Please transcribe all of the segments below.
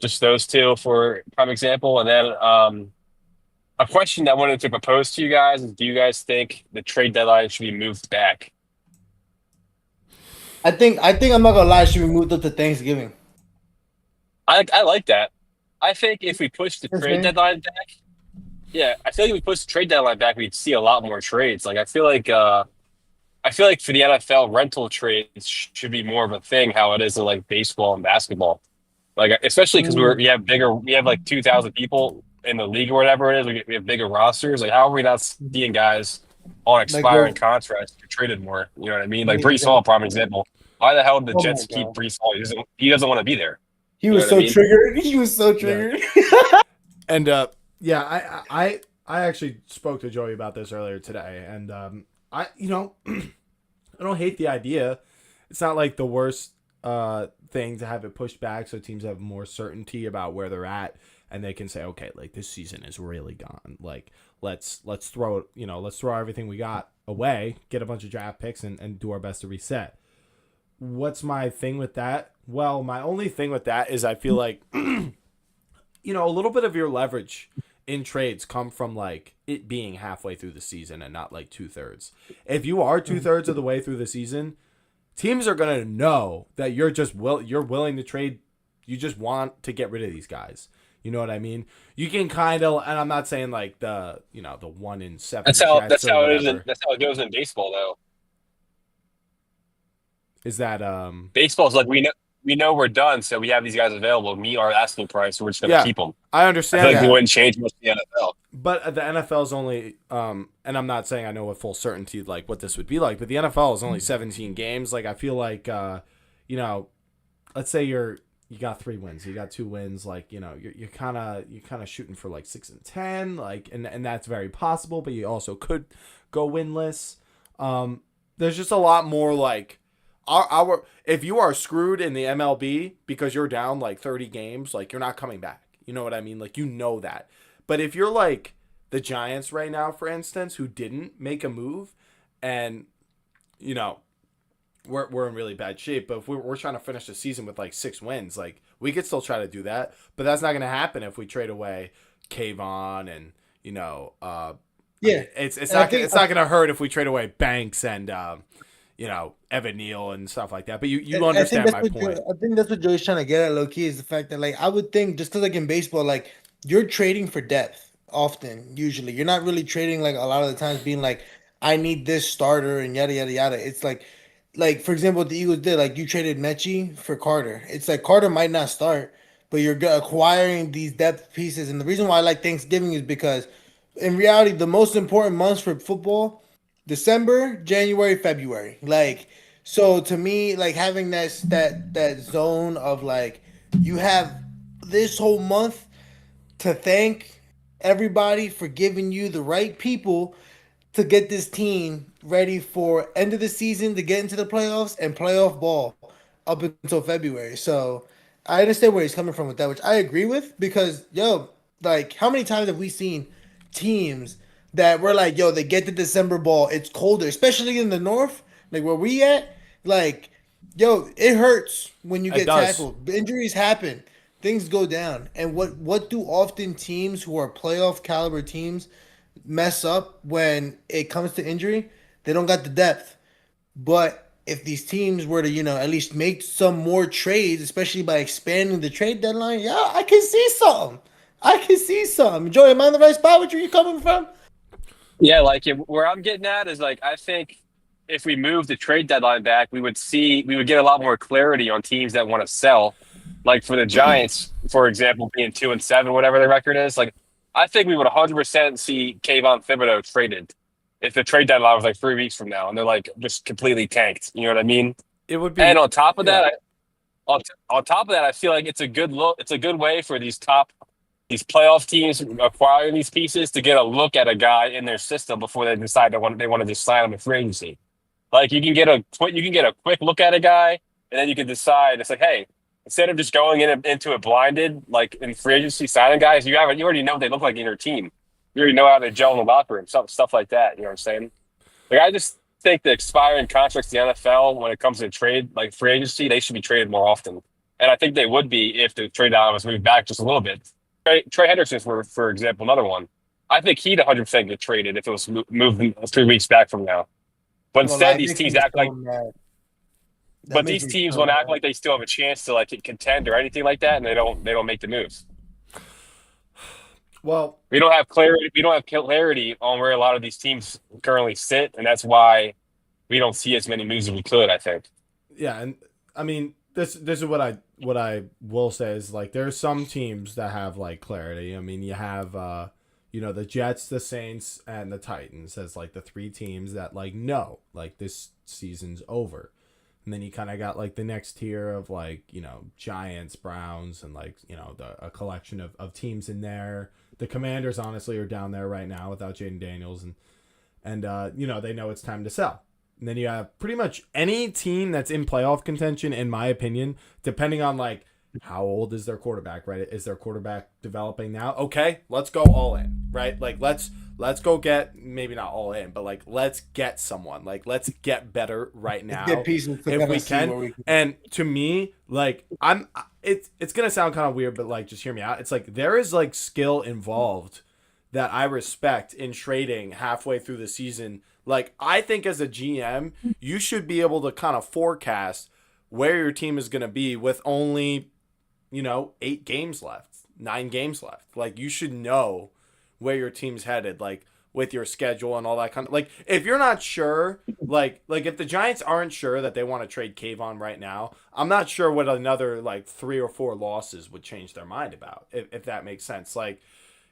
Just those two for prime example. And then a question that I wanted to propose to you guys is: do you guys think the trade deadline should be moved back? I think I'm not gonna lie, she moved up to Thanksgiving. I like that. I think if we push the Yes, trade man. deadline back, yeah, I feel like if we push the trade deadline back, we'd see a lot more trades. Like I feel like for the NFL, rental trades should be more of a thing, how it is in like baseball and basketball. Like especially because Mm, we have like 2,000 people in the league or whatever it is. We have bigger rosters. Like how are we not seeing guys on like expiring go contracts get traded more? You know what I mean? Like Brees Hall, exactly. prime example. Why the hell did the Oh my Jets keep god. Brees Hall? He doesn't want to be there. He You know was what I so mean? triggered. He was so Yeah. triggered. And yeah, I actually spoke to Joey about this earlier today, and I I don't hate the idea. It's not like the worst thing to have it pushed back so teams have more certainty about where they're at and they can say, okay, like this season is really gone. Like let's throw let's throw everything we got away, get a bunch of draft picks and do our best to reset. What's my thing with that? Well, my only thing with that is I feel like a little bit of your leverage in trades come from like it being halfway through the season and not like 2/3. If you are 2/3 of the way through the season, teams are gonna know that you're willing to trade. You just want to get rid of these guys. You know what I mean? You can kind of, and I'm not saying like the 1 in 7 Jets That's or how it is. whatever. That's how it goes in baseball, though. Is that Baseball's like we know we're done, so we have these guys available. Meet our asking price, so we're just gonna yeah, keep them. I I feel understand like it that. wouldn't change much in the NFL. But the NFL is only, and I'm not saying I know with full certainty like what this would be like, but the NFL is only 17 games. Like I feel like, you know, let's say you got 3 wins, you got 2 wins, like you're kind of shooting for like 6-10, like and that's very possible. But you also could go winless. There's just a lot more like our if you are screwed in the MLB because you're down like 30 games, like you're not coming back. You know what I mean? Like that. But if you're like the Giants right now, for instance, who didn't make a move, and you know we're in really bad shape. But if we're trying to finish the season with like 6 wins, like we could still try to do that. But that's not going to happen if we trade away Kayvon and Yeah, it's and I not think it's not going to hurt if we trade away Banks and Evan Neal and stuff like that. But you I think understand that's my what point. I think that's what Joey's trying to get at. Low key is the fact that like I would think just because like in baseball, like you're trading for depth often. Usually, you're not really trading like a lot of the times being like I need this starter and yada yada yada. It's like for example, what the Eagles did, like you traded Mechie for Carter. It's like Carter might not start, but you're acquiring these depth pieces. And the reason why I like Thanksgiving is because in reality, the most important months for football, December, January, February. Like so to me, like having that zone of like you have this whole month to thank everybody for giving you the right people to get this team ready for end of the season to get into the playoffs and playoff ball up until February. So I understand where he's coming from with that, which I agree with because yo, like how many times have we seen teams that were like, yo, they get the December ball, it's colder, especially in the north, like where we at, like, yo, it hurts when you It get does. tackled. Injuries happen, things go down. And what do often teams who are playoff caliber teams mess up when it comes to injury? They don't got the depth. But if these teams were to, at least make some more trades, especially by expanding the trade deadline, yeah, I can see something. I can see something. Joey, am I in the right spot? Where you coming from? Yeah, like where I'm getting at is like I think if we move the trade deadline back, we would get a lot more clarity on teams that want to sell. Like for the Giants, for example, being 2-7, whatever their record is, like I think we would 100% see Kayvon Thibodeau traded if the trade deadline was like 3 weeks from now, and they're like just completely tanked. You know what I mean? It would And be yeah. on top of that, I feel like it's a good look. It's a good way for these playoff teams acquiring these pieces to get a look at a guy in their system before they decide they want to just sign him in free agency. Like you can get a quick look at a guy, and then you can decide. It's like, hey, instead of just going into it blinded, like in free agency signing guys, you already know what they look like in your team. You already know how they gel in the locker room, stuff like that. You know what I'm saying? Like I just think the expiring contracts in the NFL when it comes to trade, like free agency, they should be traded more often. And I think they would be if the trade down was moved back just a little bit. Trey Henderson, for example, another one. I think he'd 100% get traded if it was moved 3 weeks back from now. But Well, instead, that these makes teams me act so like, mad. That but makes these me teams so won't act mad. like they still have a chance to like contend or anything like that, and they don't make the moves. Well, We don't have clarity. We don't have clarity on where a lot of these teams currently sit, and that's why we don't see as many moves as we could. I think. yeah, and I mean this is what I will say is like there's some teams that have like clarity. I mean, you have the Jets, the Saints, and the Titans as like the three teams that like no, like this season's over. And then you kind of got like the next tier of like, Giants, Browns, and like, a collection of teams in there. The Commanders honestly are down there right now without Jaden Daniels and they know it's time to sell. And then you have pretty much any team that's in playoff contention, in my opinion, depending on like how old is their quarterback, right? Is their quarterback developing now? Okay, let's go all in, right? Like let's go get, maybe not all in, but like let's get someone. Like let's get better right now Get pieces to if kind we of see where can. we can. And to me, like it's gonna sound kind of weird, but like just hear me out. It's like there is like skill involved that I respect in trading halfway through the season. Like I think as a GM, you should be able to kind of forecast where your team is gonna be with only 8 games left, 9 games left. Like you should know where your team's headed, like with your schedule and all that kind of like if you're not sure, like if the Giants aren't sure that they want to trade Kayvon right now, I'm not sure what another like 3 or 4 losses would change their mind about, if that makes sense. Like,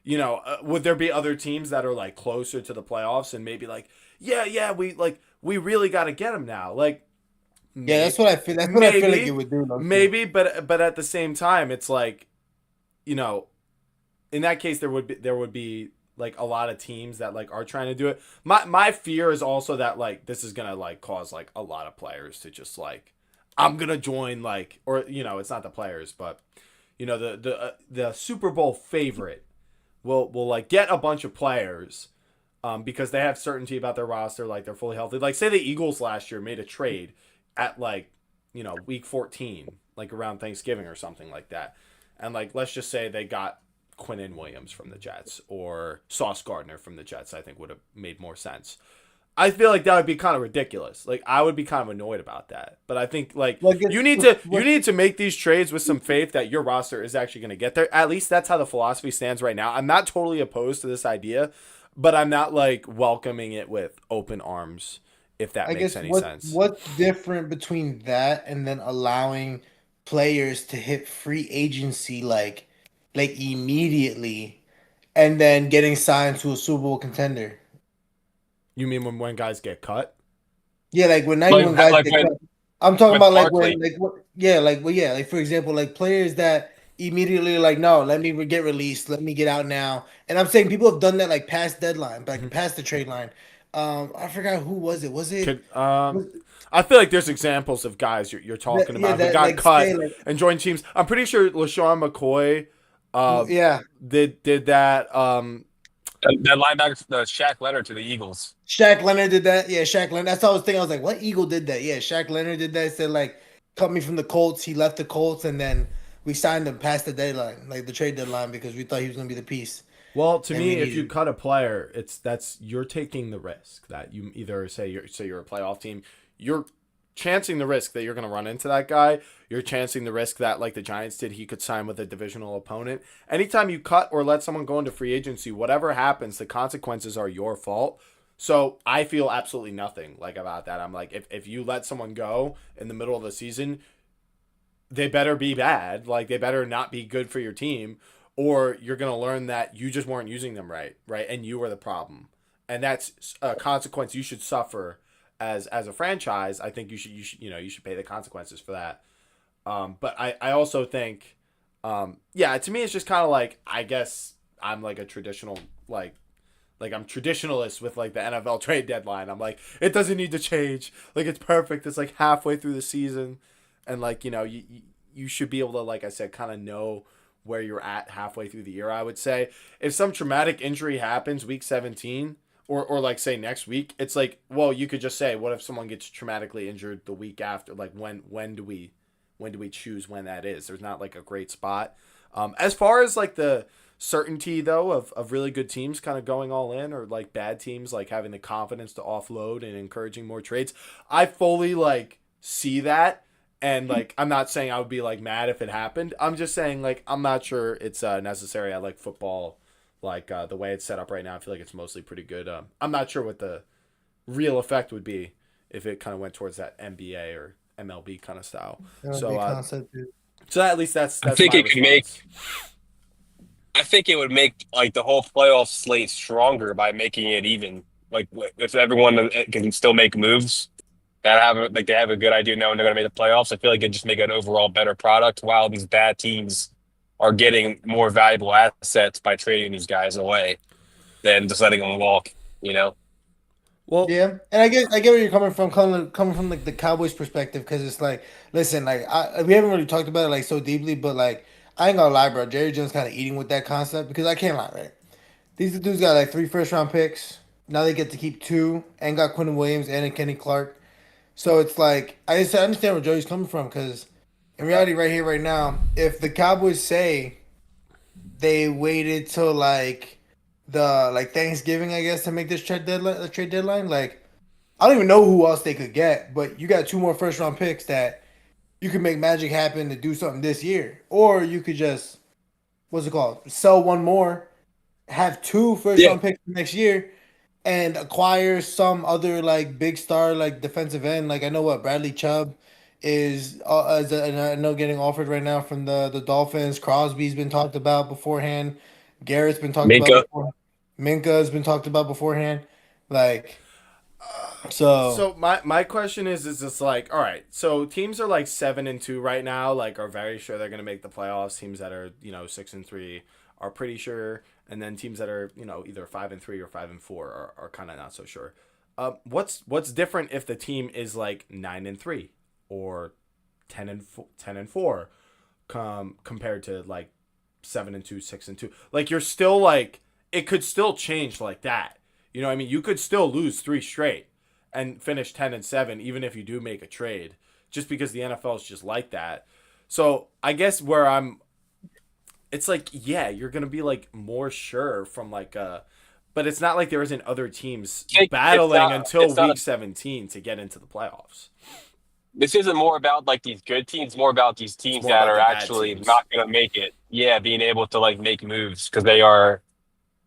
would there be other teams that are like closer to the playoffs and maybe like, yeah, we really got to get him now. Like, Yeah, that's what I feel. That's what I feel like it would do. Maybe, but at the same time, it's like, in that case, there would be like a lot of teams that like are trying to do it. My fear is also that like this is gonna like cause like a lot of players to just like I'm gonna join like, or it's not the players, but the Super Bowl favorite will like get a bunch of players. Because they have certainty about their roster, like they're fully healthy. Like say the Eagles last year made a trade at like, week 14, like around Thanksgiving or something like that. And like, let's just say they got Quinnen Williams from the Jets or Sauce Gardner from the Jets, I think would have made more sense. I feel like that would be kind of ridiculous. Like I would be kind of annoyed about that. But I think like you need to make these trades with some faith that your roster is actually going to get there. At least that's how the philosophy stands right now. I'm not totally opposed to this idea, but I'm not like welcoming it with open arms, if that makes any sense. What's different between that and then allowing players to hit free agency like immediately and then getting signed to a Super Bowl contender? You mean when guys get cut? Yeah, like when Like, guys like get when, cut. I'm talking with about like Barkley. when like what yeah, like well yeah, like for example, like players that immediately like no, let me get released, let me get out now. And I'm saying people have done that like past deadline, like past the trade line. I forgot who was it. Was it I feel like there's examples of guys you're talking about who got like cut stay, like, and joined teams. I'm pretty sure LaShawn McCoy yeah. did that. That linebacker, the Shaq Leonard to the Eagles. Shaq Leonard did that. Yeah, Shaq Leonard. That's what I was thinking. I was like, what Eagle did that? Yeah, Shaq Leonard did that. Said like, cut me from the Colts. He left the Colts, and then we signed him past the deadline, like the trade deadline, because we thought he was gonna be the piece. Well, to And me, we if you needed- cut a player, you're taking the risk that you either say you're a playoff team, you're chancing the risk that you're going to run into that guy. You're chancing the risk that, like the Giants did, he could sign with a divisional opponent. Anytime you cut or let someone go into free agency, whatever happens, the consequences are your fault. So I feel absolutely nothing like about that. I'm like, if you let someone go in the middle of the season, they better be bad. Like they better not be good for your team, or you're going to learn that you just weren't using them right? And you were the problem. And that's a consequence you should suffer as a franchise. I think you should pay the consequences for that. But I also think, to me, it's just kind of like, I guess I'm like a traditional, like I'm traditionalist with like the NFL trade deadline. I'm like, it doesn't need to change. Like it's perfect. It's like halfway through the season. And like, you should be able to, like I said, kind of know where you're at halfway through the year. I would say if some traumatic injury happens week 17, or like say next week, it's like, well, you could just say, what if someone gets traumatically injured the week after? Like when do we when do we choose when that is? There's not like a great spot. As far as like the certainty though of really good teams kind of going all in, or like bad teams like having the confidence to offload and encouraging more trades, I fully like see that. And like, I'm not saying I would be like mad if it happened. I'm just saying like, I'm not sure it's necessary. I like football, like the way it's set up right now. I feel like it's mostly pretty good. I'm not sure what the real effect would be if it kind of went towards that NBA or MLB kind of style. So at least that's I think my it could make. response. I think it would make like the whole playoff slate stronger by making it even. Like if everyone can still make moves that they have a good idea knowing they're going to make the playoffs. I feel like it just make an overall better product. While these bad teams are getting more valuable assets by trading these guys away than just letting them walk. You know. Well, Yeah, and I get where you're coming from like the Cowboys perspective, because it's like, listen, like we haven't really talked about it like so deeply, but like I ain't gonna lie, bro. Jerry Jones kind of eating with that concept, because I can't lie, right? These dudes got like 3 first-round picks. Now they get to keep 2, and got Quentin Williams and Kenny Clark. So it's like I understand where Joey's coming from, because in reality, right here, right now, if the Cowboys say they waited till like the Thanksgiving, I guess, to make this trade deadline, like I don't even know who else they could get, but you got 2 more first round picks that you could make magic happen to do something this year, or you could just what's it called, sell 1 more, have 2 first Yeah. round picks next year, and acquire some other like big star like defensive end. Like I know what Bradley Chubb is, and I know getting offered right now from the Dolphins. Crosby's been talked about beforehand. Garrett's been talked about Minka. before. Minka's been talked about beforehand. Like so. So my question is just like, all right, so teams are like 7-2 right now, like are very sure they're gonna make the playoffs. Teams that are 6-3 are pretty sure, and then teams that are either 5-3 or 5-4 are kind of not so sure. What's different if the team is like 9-3 or 10-4 compared to like 7-2, 6-2? Like you're still like, it could still change like that. You know what I mean? You could still lose 3 straight and finish 10-7, even if you do make a trade, just because the NFL is just like that. So I guess it's like, yeah, you're going to be like more sure from like, but it's not like there isn't other teams battling until week 17 to get into the playoffs. This isn't more about like these good teams, more about these teams that are actually not going to make it. Yeah, being able to like make moves because they are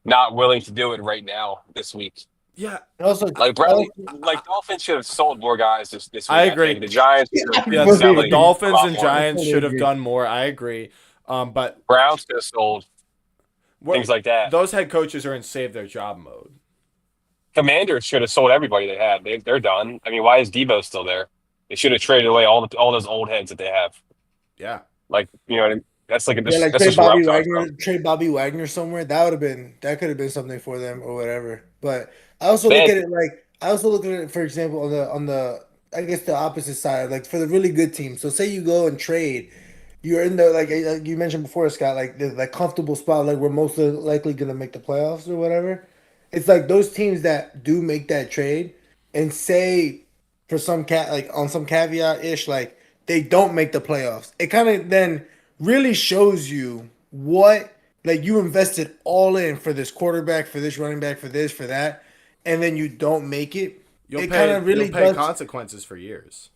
not willing to do it right now this week. Yeah. Also, like Bradley, like Dolphins should have sold more guys this week. I agree. The Giants, the Dolphins and Giants should have done more. I agree. But Browns could have sold things like that. Those head coaches are in save their job mode. Commanders should have sold everybody they had. They're done. I mean, why is Debo still there? They should have traded away all those old heads that they have. Yeah. Like, that's like trade Bobby Wagner somewhere. That could have been something for them or whatever. But I also look at it for example on the I guess the opposite side, like for the really good team. So say you go and trade, you're in the like you mentioned before, Scott, like the comfortable spot, like we're most likely gonna make the playoffs or whatever. It's like those teams that do make that trade and say for some on some caveat ish, like they don't make the playoffs. It kind of then really shows you what, like, you invested all in for this quarterback, for this running back, for this, for that, and then you don't make it. You'll pay consequences for years.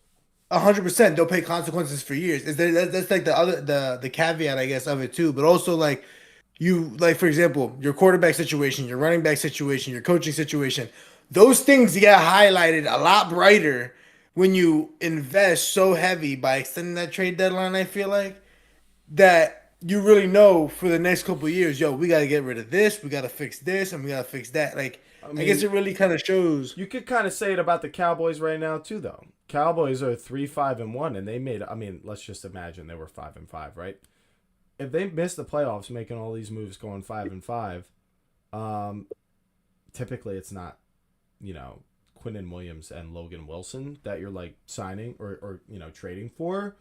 100%, they'll pay consequences for years. That's like the caveat, I guess, of it too. But also, like, for example, your quarterback situation, your running back situation, your coaching situation, those things get highlighted a lot brighter when you invest so heavy by extending that trade deadline. I feel like that you really know for the next couple of years, we got to get rid of this, we got to fix this, and we got to fix that. Like, I guess it really kind of shows. You could kind of say it about the Cowboys right now too, though. Cowboys are 3-5-1, and they made. I mean, let's just imagine they were 5-5, right? If they missed the playoffs, making all these moves, going 5-5, typically it's not, Quinnen Williams and Logan Wilson that you're like signing or trading for,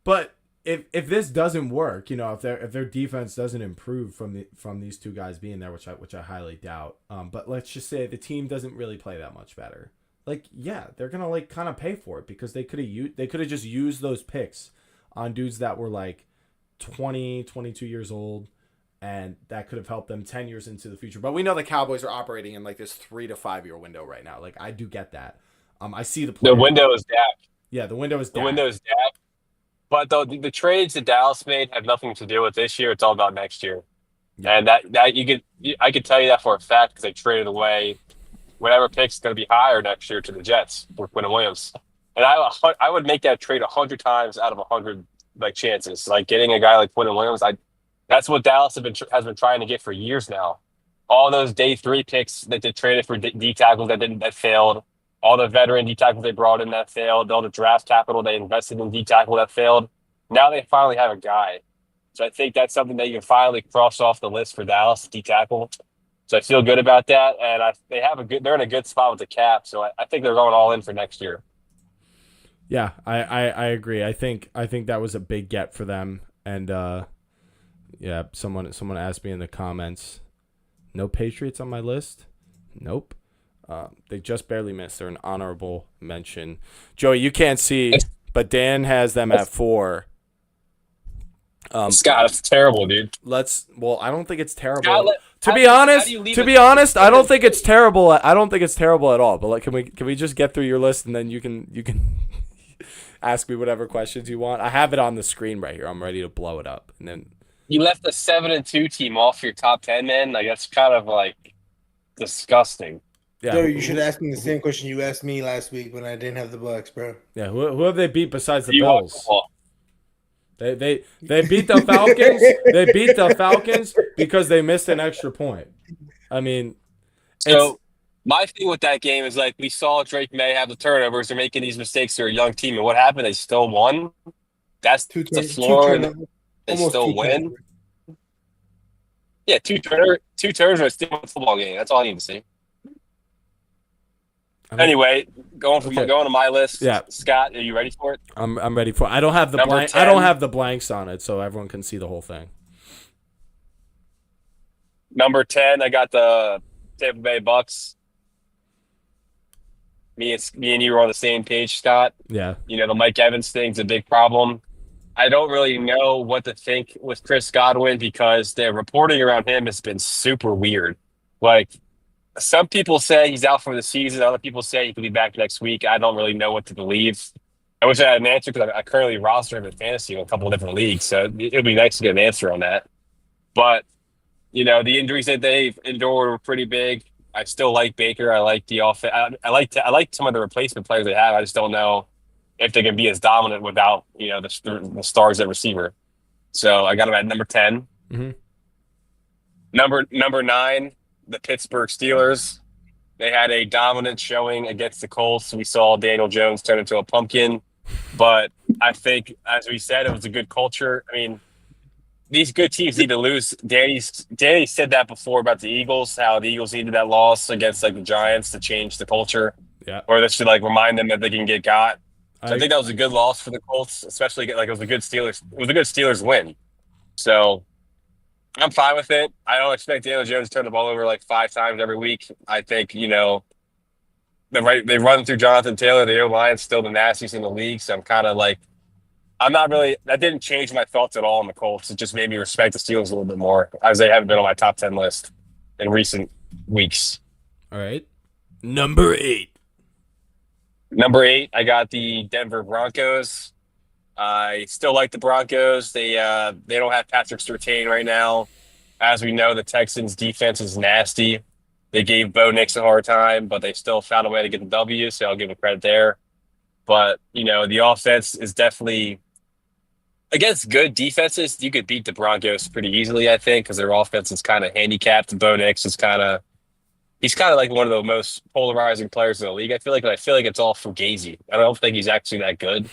but. If this doesn't work, if their defense doesn't improve from these 2 guys being there, which I highly doubt, but let's just say the team doesn't really play that much better. like, yeah, they're gonna like kind of pay for it because they could have just used those picks on dudes that were like 20, 22 years old, and that could have helped them 10 years into the future. But we know the Cowboys are operating in like this 3 to 5 year window right now. Like, I do get that. I see the The players. window is down. Yeah, the window is The down. window is down. But the trades that Dallas made have nothing to do with this year. It's all about next year. Yeah. And I could tell you that for a fact because they traded away whatever pick's going to be higher next year to the Jets for Quinn Williams. And I would make that trade 100 times out of 100 like chances. Like getting a guy like Quinn Williams, that's what Dallas has been trying to get for years now. All those day 3 picks that they traded for D tackles that failed. All the veteran D tackles they brought in that failed. All the draft capital they invested in D tackle that failed. Now they finally have a guy. So I think that's something that you can finally cross off the list for Dallas, D tackle. So I feel good about that, and they're in a good spot with the cap. So I think they're going all in for next year. Yeah, I agree. I think that was a big get for them. And yeah, someone asked me in the comments, no Patriots on my list? Nope. They just barely missed. They're an honorable mention. Joey, you can't see, but Dan has them at 4. Scott, it's terrible, dude. I don't think it's terrible. Scott, to be honest, I don't think it's terrible. I don't think it's terrible at all. But like, can we just get through your list and then you can ask me whatever questions you want. I have it on the screen right here. I'm ready to blow it up. And then you left the 7-2 team off your top 10, man. Like that's kind of like disgusting. Yeah, Dude, you should ask me the same question you asked me last week when I didn't have the Bucks, bro. Yeah, who have they beat besides the You Bills? are- They beat the Falcons. They beat the Falcons because they missed an extra point. I mean, So my thing with that game is like we saw Drake May have the turnovers. They're making these mistakes to a young team, and what happened? They still won. That's the floor. They still win. Yeah, two turnovers, still win a football game. That's all I need to see. Anyway, going to my list. Yeah. Scott, are you ready for it? I'm ready for it. I don't have the Number blank. 10. I don't have the blanks on it, so everyone can see the whole thing. Number 10, I got the Tampa Bay Bucks. Me and you were on the same page, Scott. Yeah. You know, the Mike Evans thing's a big problem. I don't really know what to think with Chris Godwin because the reporting around him has been super weird. Like, some people say he's out for the season. Other people say he could be back next week. I don't really know what to believe. I wish I had an answer because I currently roster him in fantasy in a couple of different leagues. So it would be nice to get an answer on that. But, you know, the injuries that they've endured were pretty big. I still like Baker. I like the offense. I like some of the replacement players they have. I just don't know if they can be as dominant without, you know, the stars at receiver. So I got him at number 10. Mm-hmm. Number 9. The Pittsburgh Steelers. They had a dominant showing against the Colts. We saw Daniel Jones turn into a pumpkin. But I think, as we said, it was a good culture. I mean, these good teams need to lose. Danny said that before about the Eagles, how the Eagles needed that loss against like the Giants to change the culture. Yeah. Or this should like remind them that they can get got. So I think that was a good loss for the Colts, especially like it was a good Steelers win. So I'm fine with it. I don't expect Daniel Jones to turn the ball over like 5 times every week. I think, you know, they run through Jonathan Taylor. The O-line's still the nastiest in the league. So I'm kind of like, that didn't change my thoughts at all on the Colts. It just made me respect the Steelers a little bit more as they haven't been on my top 10 list in recent weeks. All right. Number 8. Number 8, I got the Denver Broncos. I still like the Broncos. They don't have Patrick Surtain right now. As we know, the Texans' defense is nasty. They gave Bo Nix a hard time, but they still found a way to get the W, so I'll give them credit there. But, you know, the offense is definitely – against good defenses, you could beat the Broncos pretty easily, I think, because their offense is kind of handicapped. Bo Nix is he's kind of like one of the most polarizing players in the league. I feel like it's all fugazi. I don't think he's actually that good.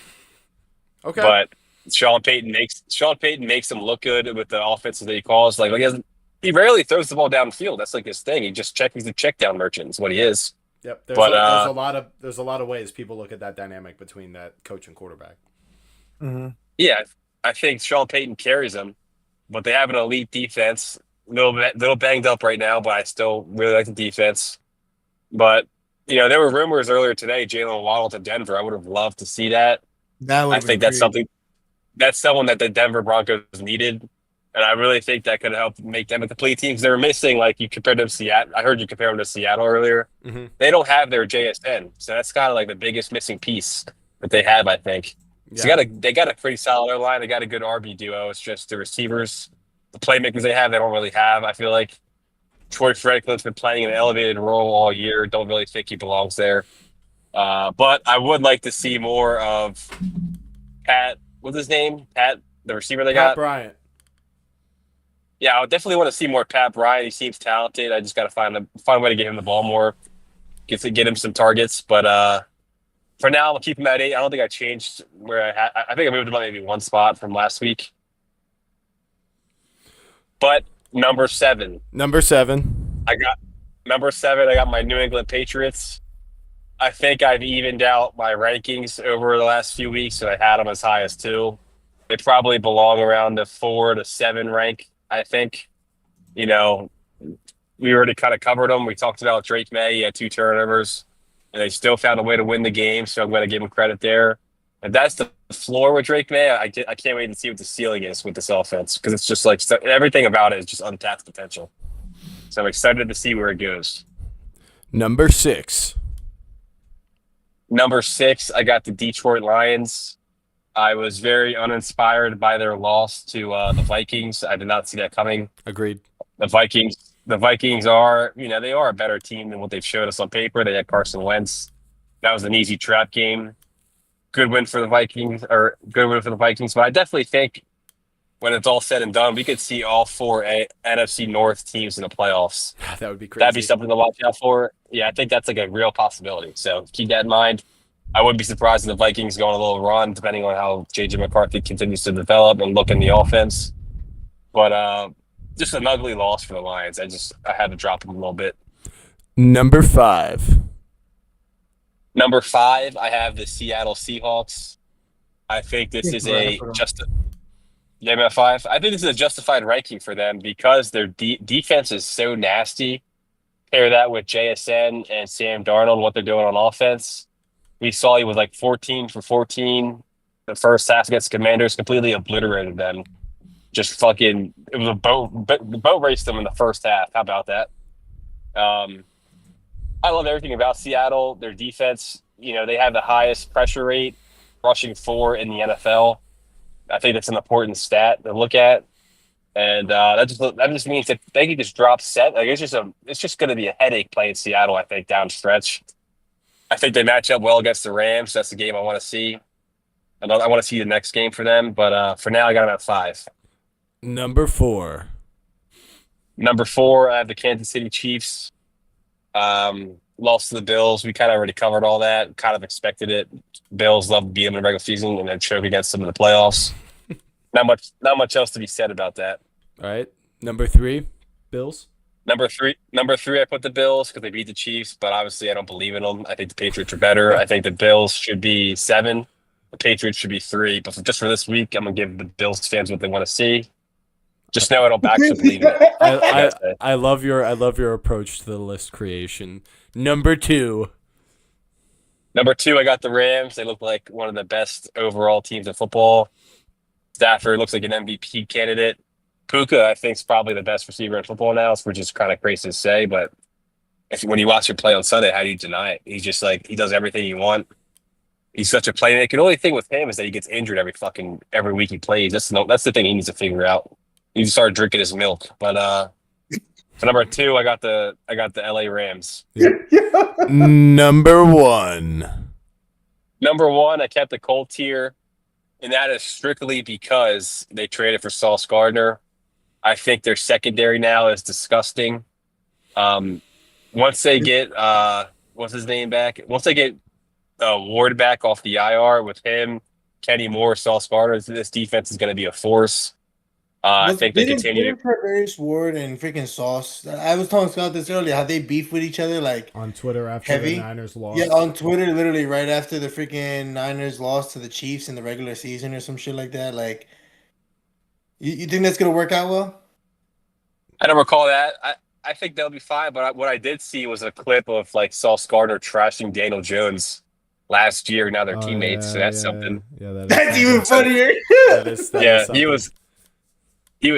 Okay. But Sean Payton makes him look good with the offenses that he calls. Like he rarely throws the ball downfield. That's like his thing. He's a check down merchant. Is what he is. Yep. There's a lot of ways people look at that dynamic between that coach and quarterback. Mm-hmm. Yeah, I think Sean Payton carries them, but they have an elite defense. Little banged up right now, but I still really like the defense. But There were rumors earlier today, Jalen Waddle to Denver. I would have loved to see that. That would I have been think that's crazy. someone that the Denver Broncos needed. And I really think that could help make them a complete team because they were missing, like you compared them to Seattle. I heard you compare them to Seattle earlier. Mm-hmm. They don't have their JSN. So that's kind of like the biggest missing piece that they have, I think. Yeah. So they got a pretty solid O-line. They got a good RB duo. It's just the receivers, the playmakers they don't really have. I feel like Troy Franklin's been playing an elevated role all year. Don't really think he belongs there. But I would like to see more of Pat. What's his name? Pat, the receiver they Pat got. Bryant. Yeah, I would definitely want to see more Pat Bryant. He seems talented. I just got to find a way to get him the ball more, get him some targets. But for now, I'll keep him at 8. I don't think I changed where I had. I think I moved him up maybe one spot from last week. But number 7. Number 7. I got my New England Patriots. I think I've evened out my rankings over the last few weeks, so I had them as high as 2. They probably belong around the 4 to 7 rank, I think. We already kind of covered them. We talked about Drake May. He had 2 turnovers, and they still found a way to win the game, so I'm going to give him credit there. And that's the floor with Drake May. I can't wait to see what the ceiling is with this offense because it's just like everything about it is just untapped potential. So I'm excited to see where it goes. Number 6. Number 6, I got the Detroit Lions. I was very uninspired by their loss to the Vikings. I did not see that coming. Agreed. The Vikings are, they are a better team than what they've showed us on paper. They had Carson Wentz. That was an easy trap game. Good win for the Vikings. But I definitely think when it's all said and done, we could see all 4 NFC North teams in the playoffs. That would be crazy. That'd be something to watch out for. Yeah, I think that's like a real possibility. So keep that in mind. I wouldn't be surprised if the Vikings go on a little run, depending on how J.J. McCarthy continues to develop and look in the offense. But just an ugly loss for the Lions. I had to drop them a little bit. Number 5. Number 5, I have the Seattle Seahawks. I think this is at 5. I think this is a justified ranking for them because their defense is so nasty. Pair that with JSN and Sam Darnold, what they're doing on offense. We saw he was like 14 for 14 the first half against Commanders, completely obliterated them. Just fucking, it was a boat raced them in the first half. How about that? I love everything about Seattle. Their defense, they have the highest pressure rate, rushing 4 in the NFL. I think that's an important stat to look at. And that just means that they can just drop set. Like it's just going to be a headache playing Seattle, I think, down stretch. I think they match up well against the Rams. That's the game I want to see. And I want to see the next game for them. But for now, I got them at 5. Number 4. Number 4, I have the Kansas City Chiefs. Lost to the Bills. We kind of already covered all that. Kind of expected it. Bills love to beat them in the regular season and then choke against them in the playoffs. Not much else to be said about that. All right. Number 3, Bills. Number three, I put the Bills because they beat the Chiefs, but obviously I don't believe in them. I think the Patriots are better. I think the Bills should be 7. The Patriots should be 3. But just for this week, I'm going to give the Bills fans what they want to see. Just know I don't actually believe in it. I love your approach to the list creation. Number 2. Number 2, I got the Rams. They look like one of the best overall teams in football. Stafford looks like an MVP candidate. Puka, I think, is probably the best receiver in football now, which is kind of crazy to say. But when you watch him play on Sunday, how do you deny it? He's just like, he does everything you want. He's such a playmaker. The only thing with him is that he gets injured every week he plays. That's the thing he needs to figure out. He needs to start drinking his milk. But for number 2, I got the LA Rams. Number 1. Number 1, I kept the Colts here, and that is strictly because they traded for Sauce Gardner. I think their secondary now is disgusting. Once they get what's his name back? Once they get Ward back off the IR with him, Kenny Moore, Sauce Gardner, this defense is going to be a force. I think they continue to. Various Ward and freaking Sauce. I was telling Scott this earlier how they beef with each other like on Twitter after heavy. the Niners lost. Yeah, on Twitter, literally right after the freaking Niners lost to the Chiefs in the regular season or some shit like that. Like, you think that's gonna work out well? I don't recall that. I think they'll be fine. But what I did see was a clip of like Sauce Gardner trashing Daniel Jones last year. Now they're teammates, so that's something. Yeah, That's even funnier. That is He something. was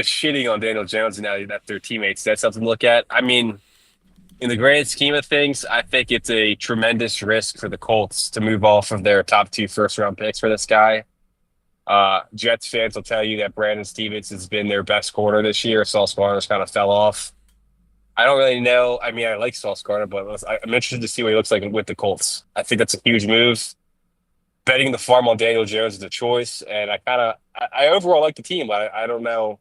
shitting on Daniel Jones, and now that they're teammates. That's something to look at. I mean, in the grand scheme of things, I think it's a tremendous risk for the Colts to move off of their top 2 first-round picks for this guy. Jets fans will tell you that Brandon Stevens has been their best corner this year. Sauce Gardner's kind of fell off. I don't really know. I mean, I like Sauce Gardner, but I'm interested to see what he looks like with the Colts. I think that's a huge move. Betting the farm on Daniel Jones is a choice, and I overall like the team, but I don't know.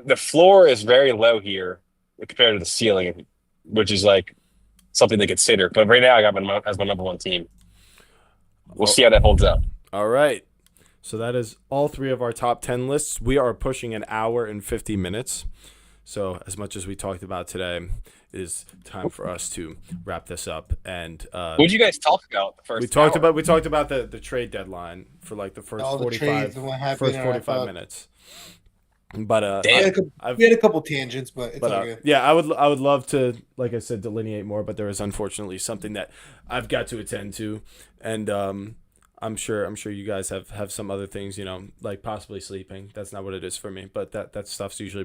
The floor is very low here compared to the ceiling, which is like something to consider. But right now, I got them as my number 1 team. We'll see how that holds up. All right. So that is all 3 of our top 10 lists. We are pushing an hour and 50 minutes. So as much as we talked about today, it is time for us to wrap this up. And what did you guys talk about the first we talked hour? about the trade deadline for like the first All the 45 trades and what happened, 45 minutes. But we had a couple tangents, but it's all good. Yeah, I would love to, like I said, delineate more, but there is unfortunately something that I've got to attend to, and I'm sure you guys have some other things, like possibly sleeping. That's not what it is for me, but that stuff's usually